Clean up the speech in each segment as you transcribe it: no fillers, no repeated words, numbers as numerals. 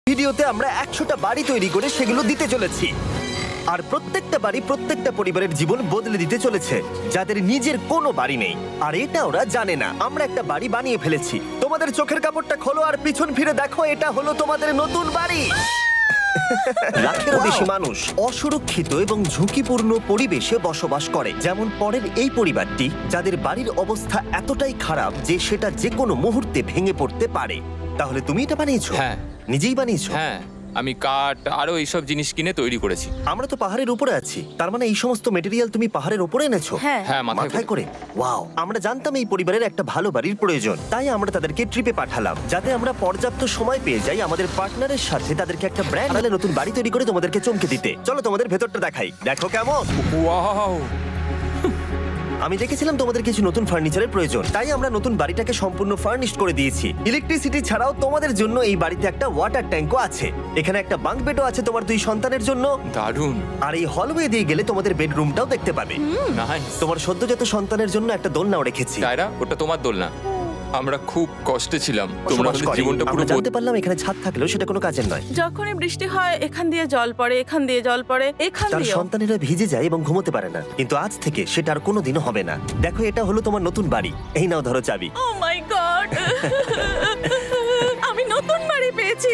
ভিডিওতে আমরা 100টা বাড়ি তৈরি করে সেগুলো দিতে চলেছি। আর প্রত্যেকটা বাড়ি প্রত্যেকটা পরিবারের জীবন বদলে দিতে চলেছে যাদের নিজের কোনো বাড়ি নেই। আর এটা ওরা জানে না। আমরা একটা বাড়ি বানিয়ে ফেলেছি। তোমাদের চোখের কাপড়টা খোলো আর পিছন ফিরে দেখো, এটা হলো তোমাদের নতুন বাড়ি। লাখেরও বেশি মানুষ অসুরক্ষিত এবং ঝুঁকিপূর্ণ পরিবেশে বসবাস করে, যেমন পরের এই পরিবারটি, যাদের বাড়ির অবস্থা এতটাই খারাপ যে সেটা যে কোনো মুহূর্তে ভেঙে পড়তে পারে। তাহলে তুমি এটা বানিয়েছো? হ্যাঁ। নিজেই বানিয়েছো? হ্যাঁ, আমি কাঠ আরো এইসব জিনিস কিনে তৈরি করেছি। আমরা তো পাহাড়ের উপরে আছি, তার মানে এই সমস্ত মেটেরিয়াল তুমি পাহাড়ের উপরে এনেছো? হ্যাঁ। হ্যাঁ, মাথায় করে। ওয়াও, আমরা জানতাম এই পরিবারের একটা ভালো বাড়ির প্রয়োজন, তাই আমরা তাদেরকে ট্রিপে পাঠালাম যাতে আমরা পর্যাপ্ত সময় পেয়ে যাই আমাদের পার্টনারের সাথে তাদেরকে একটা ব্র্যান্ড নতুন বাড়ি তৈরি করে তোমাদেরকে চমকে দিতে। চলো তোমাদের ভেতরটা দেখাই, দেখো কেমন। ওয়াও! আমি দেখেছিলাম তোমাদের কিছু নতুন ফার্নিচারের প্রয়োজন, তাই আমরা নতুন বাড়িটাকে সম্পূর্ণ ফার্নিশড করে দিয়েছি। ইলেকট্রিসিটি ছাড়াও তোমাদের জন্য এই বাড়িতে একটা ওয়াটার ট্যাঙ্কও আছে। এখানে একটা বাঙ্ক বেডও আছে তোমার 2 সন্তানের জন্য। দারুণ। আর এই হলওয়ে দিয়ে গেলে তোমাদের বেডরুমটাও দেখতে পাবে। নাইস। তোমার সদ্যজাত সন্তানের জন্য একটা দোলনাও রেখেছি। টায়রা, ওটা তোমার দোলনা। আমরা খুব কষ্টে ছিলাম, তোমরা বসবাস আমাদের করে। জীবনটা পুরো আমরা জানতে পারলাম এখানে ছাদ থাকলেও সেটা কোনো কাজের নয়। যখনই বৃষ্টি হয় এখান দিয়ে জল পড়ে, এখান দিয়ে জল পড়ে, এখান তার দিয়ে। সন্তানেরা ভিজে যায় এবং ঘুমোতে পারে না, কিন্তু আজ থেকে সেটা আর কোনোদিনও হবে না। দেখো, এটা হলো তোমার নতুন বাড়ি। এই নাও, ধরো চাবি। ও মাই গড! আমি নতুন বাড়ি পেয়েছি।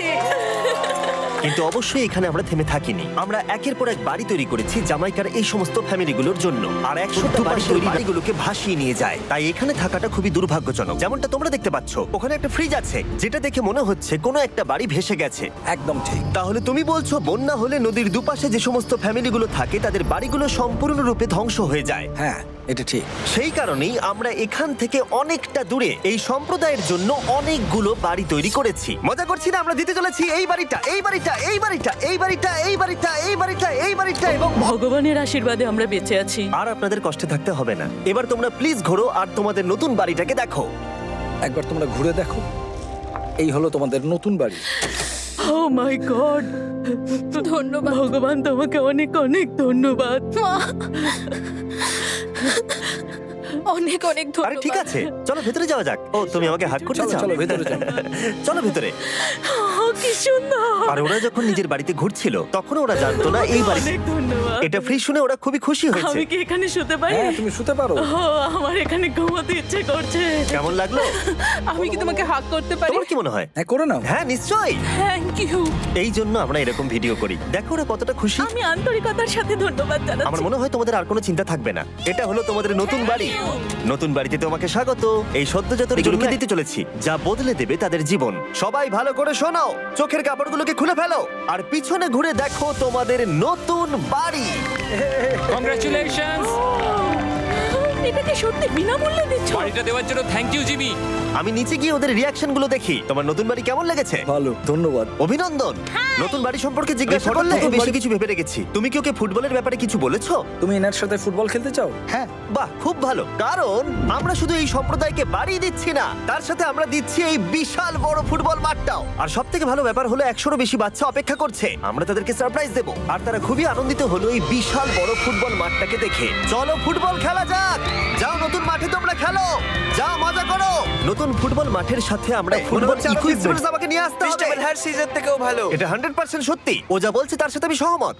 কিন্তু অবশ্যই এখানে আমরা থেমে থাকিনি। আমরা একের পর এক বাড়ি তৈরি করেছি জামাইকার এই সমস্ত ফ্যামিলিগুলোর জন্য। আর 100টা বাড়ি তৈরি বাড়িগুলোকে ভাসিয়ে নিয়ে যায়। তাই এখানে থাকাটা খুবই দুর্ভাগ্যজনক। যেমনটা তোমরা দেখতে পাচ্ছ, ওখানে একটা ফ্রিজ আছে যেটা দেখে মনে হচ্ছে কোনো একটা বাড়ি ভেসে গেছে। একদম ঠিক। তাহলে তুমি বলছো বন্যা হলে নদীর দুপাশে যে সমস্ত ফ্যামিলিগুলো থাকে তাদের বাড়িগুলো সম্পূর্ণরূপে ধ্বংস হয়ে যায়। হ্যাঁ, এটা ঠিক। সেই কারণেই আমরা এখান থেকে অনেকটা দূরে এই সম্প্রদায়ের জন্য অনেকগুলো বাড়ি তৈরি করেছি। মজা করছি না? আমরা দিতে চলেছি এই বাড়িটা, এই বাড়িটা, এই বাড়িটা, এই বাড়িটা, এই বাড়িটা, এই বাড়িটা, এই বাড়িটা এবং ভগবানের আশীর্বাদে আমরা বেঁচে আছি। আর আপনাদের কষ্টে থাকতে হবে না। এবার তোমরা প্লিজ ঘোরো আর তোমাদের নতুন বাড়িটাকে দেখো। একবার তোমরা ঘুরে দেখো, এই হলো তোমাদের নতুন বাড়ি। ও মাই গড! ধন্যবাদ ভগবান, তোমাকে অনেক অনেক ধন্যবাদ। অনেক অনেক আরে ধন্যবাদ। ঠিক আছে, চলো ভেতরে যাওয়া যাক। ও, তুমি আমাকে হাত করতে চলো, চাও? চলো, ভেতরে চলো। চলো ভেতরে। ও, কি সুন্দর! আর ওরা যখন নিজের বাড়িতে ঘুরছিল তখন ওরা জানতো না এই বাড়ি। অনেক ধন্যবাদ। এটা ফ্রি শুনে ওরা খুবই খুশি হয়েছে। আমি কি এখানে শুতে পারি? হ্যাঁ, তুমি শুতে পারো। ও, আমার এখানে ঘুমোতে ইচ্ছে করছে। কেমন লাগলো? আমি কি তোমাকে হাগ করতে পারি? তোমার কি মনে হয়? হ্যাঁ, করে নাও। হ্যাঁ, নিশ্চয়ই। Thank you. এই জন্য আমরা এরকম ভিডিও করি। দেখো ওরা কতটা খুশি। আমি আন্তরিকতার সাথে ধন্যবাদ আমার জানাচ্ছি। মনে হয় তোমাদের আর কোনো চিন্তা থাকবে না। এটা হলো তোমাদের নতুন বাড়ি। নতুন বাড়িতে তোমাকে স্বাগত। এই সদ্যজাত এগুলোকে দিতে চলেছি যা বদলে দেবে তাদের জীবন। সবাই ভালো করে শোনাও, চোখের কাপড়গুলোকে খুলে ফেলো আর পিছনে ঘুরে দেখো তোমাদের নতুন বাড়ি। কংগ্রাচুলেশনস! এটা কি সত্যি বিনামূল্যে দিচ্ছ? বাড়িটা দেওয়ার জন্য থ্যাংক ইউ জিমি। আমি নিচে গিয়ে ওদের রিয়াকশন গুলো দেখি। তোমার নতুন বাড়ি কেমন লেগেছে? ভালো, ধন্যবাদ। অভিনন্দন। নতুন বাড়ি সম্পর্কে জিজ্ঞাসা আমি করলে নতুন বেশি বাড়ি- কিছু ভেবে রেখেছি। তুমি কি ওকে ফুটবলের ব্যাপারে কিছু বলেছো? তুমি এনার সাথে ফুটবল খেলতে চাও? হ্যাঁ। বাহ, খুব ভালো। কারণ আমরা শুধু এই সম্প্রদায়কে বাড়ি দিচ্ছি না, তার সাথে আমরা দিচ্ছি এই বিশাল বড় ফুটবল মাঠটাও। আর সব থেকে ভালো ব্যাপার হলো 100রও বেশি বাচ্চা অপেক্ষা করছে। আমরা তাদেরকে সারপ্রাইজ দেবো আর তারা খুবই আনন্দিত হলো এই বিশাল বড় ফুটবল মাঠটাকে দেখে। চলো ফুটবল খেলা যাক। যাও, নতুন মাঠে তোমরা খেলো, যাও মজা করো। নতুন ফুটবল মাঠের সাথে আমরা ফুটবল ইকুইপমেন্টস আমাকে নিয়ে আসতে হবে। হ্যার সিজন থেকেও ভালো। এটা 100% সত্যি। ও যা বলছে তার সাথে আমি সহমত।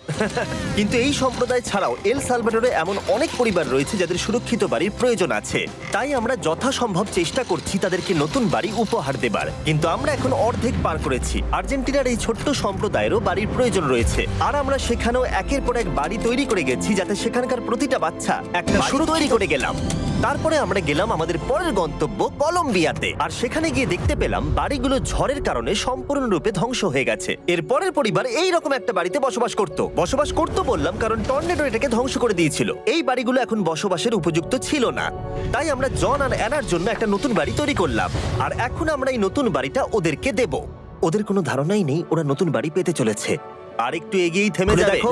কিন্তু এই সম্প্রদায় ছাড়াও এল সালভাডোরে এমন অনেক পরিবার রয়েছে যাদের সুরক্ষিত বাড়ির প্রয়োজন আছে। তাই আমরা যথাসম্ভব চেষ্টা করছি তাদেরকে নতুন বাড়ি উপহার দেবার। কিন্তু আমরা এখন অর্ধেক পার করেছি। আর্জেন্টিনার এই ছোট্ট সম্প্রদায়েরও বাড়ির প্রয়োজন রয়েছে। আর আমরা সেখানেও একের পর এক বাড়ি তৈরি করে গেছি যাতে সেখানকার প্রতিটা বাচ্চা একটা শুরু তৈরি করে গেলাম। তারপরে আমরা গেলাম আমাদের পরের গন্তব্য কলম্বিয়াতে। আর সেখানে গিয়ে দেখতে পেলাম বাড়িগুলো ঝড়ের কারণে সম্পূর্ণরূপে ধ্বংস হয়ে গেছে। এর পরের পরিবার এইরকম একটা বাড়িতে বসবাস করতো বললাম কারণ টর্নেডো এটাকে ধ্বংস করে দিয়েছিল। এই বাড়িগুলো এখন বসবাসের উপযুক্ত ছিল না। তাই আমরা জন আর অ্যানার জন্য একটা নতুন বাড়ি তৈরি করলাম। আর এখন আমরা এই নতুন বাড়িটা ওদেরকে দেব। ওদের কোনো ধারণাই নেই ওরা নতুন বাড়ি পেতে চলেছে। আর একটু এগিয়েই থেমে যাবে। দেখো,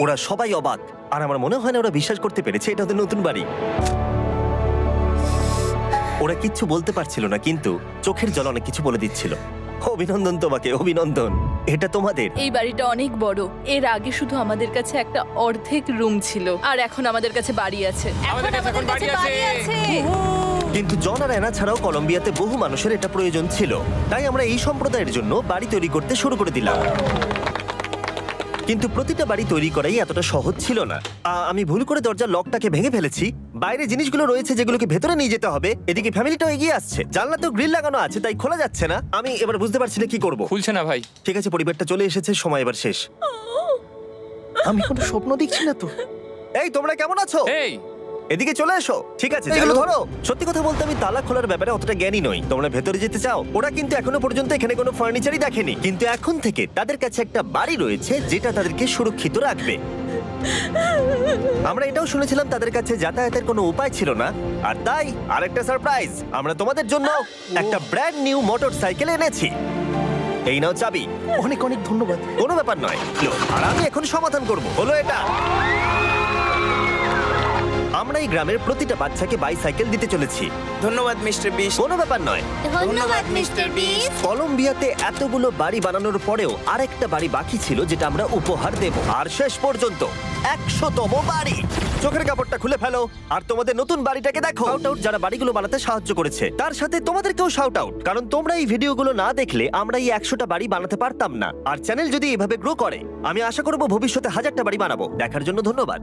ওরা সবাই অবাক। আর আমার মনে হয় না ওরা বিশ্বাস করতে পেরেছে এটা ওদের নতুন বাড়ি। ওরা কিচ্ছু বলতে পারছিল না, কিন্তু চোখের জল অনেক কিছু বলে দিচ্ছিল। অভিনন্দন তোমাকে, অভিনন্দন। এটা তোমাদের। এই বাড়িটা অনেক বড়। এর আগে শুধু আমাদের কাছে একটা অর্ধেক রুম ছিল, আর এখন আমাদের কাছে বাড়ি আছে। আমাদের কাছে এখন বাড়ি আছে। কিন্তু জন আর অ্যানা ছাড়াও কলম্বিয়াতে বহু মানুষের এটা প্রয়োজন ছিল, তাই আমরা এই সম্প্রদায়ের জন্য বাড়ি তৈরি করতে শুরু করে দিলাম। কিন্তু প্রতিটা বাড়ি তৈরি করাই এতটা সহজ ছিল না। আমি ভুল করে দরজার লকটাকে ভেঙে ফেলেছি। বাইরে জিনিসগুলো রয়েছে যেগুলোকে ভেতরে নিয়ে যেতে হবে। এদিকে ফ্যামিলিটাও এগিয়ে আসছে। জানলাতেও গ্রিল লাগানো আছে, তাই খোলা যাচ্ছে না। আমি এবার বুঝতে পারছি না কি করব। খুলছে না ভাই। ঠিক আছে, পরিবারটা চলে এসেছে, সময় এবার শেষ। আমি কোনো স্বপ্ন দেখছি না তো। এই তোমরা কেমন আছো? এই এদিকে চলে এসো। ঠিক আছে, এগুলো ধরো। সত্যি কথা বলতে আমি তালা খোলার ব্যাপারে অতটা জ্ঞানী নই। তোমরা ভেতরে যেতে চাও? ওরা কিন্তু এখনো পর্যন্ত এখানে কোনো ফার্নিচারই দেখেনি, কিন্তু এখন থেকে তাদের কাছে একটা বাড়ি রয়েছে যেটা তাদেরকে সুরক্ষিত রাখবে। আমরা এটাও শুনেছিলাম তাদের কাছে যাতায়াতের কোনো উপায় ছিল না, আর তাই আরেকটা সারপ্রাইজ, আমরা তোমাদের জন্য একটা ব্র্যান্ড নিউ মোটরসাইকেল এনেছি। এই নাও চাবি। অনেক অনেক ধন্যবাদ। কোনো ব্যাপার নয়। লো, আর আমি এখন সমাধান করব। হলো এটা। আমরা এই গ্রামের প্রতিটা বাচ্চাকে বাইসাইকেল দিতে চলেছি। ধন্যবাদ মিস্টার বিস্ট। কোনো ব্যাপার নয়। ধন্যবাদ মিস্টার বিস্ট। কলম্বিয়াতে এতগুলো বাড়ি বানানোর পরেও আরেকটা বাড়ি বাকি ছিল যেটা আমরা উপহার দেব। আর শেষ পর্যন্ত 100তম বাড়ি। চোখের কাপড়টা খুলে ফেলো আর তোমাদের নতুন বাড়িটাকে দেখো। শাউট আউট যারা বাড়িগুলো বানাতে সাহায্য করেছে, তার সাথে তোমাদেরকেও শাউট আউট, কারণ তোমরা এই ভিডিওগুলো না দেখলে আমরা এই 100টা বাড়ি বানাতে পারতাম না। আর চ্যানেল যদি এভাবে গ্রো করে, আমি আশা করব ভবিষ্যতে 1000টা বাড়ি বানাবো। দেখার জন্য ধন্যবাদ।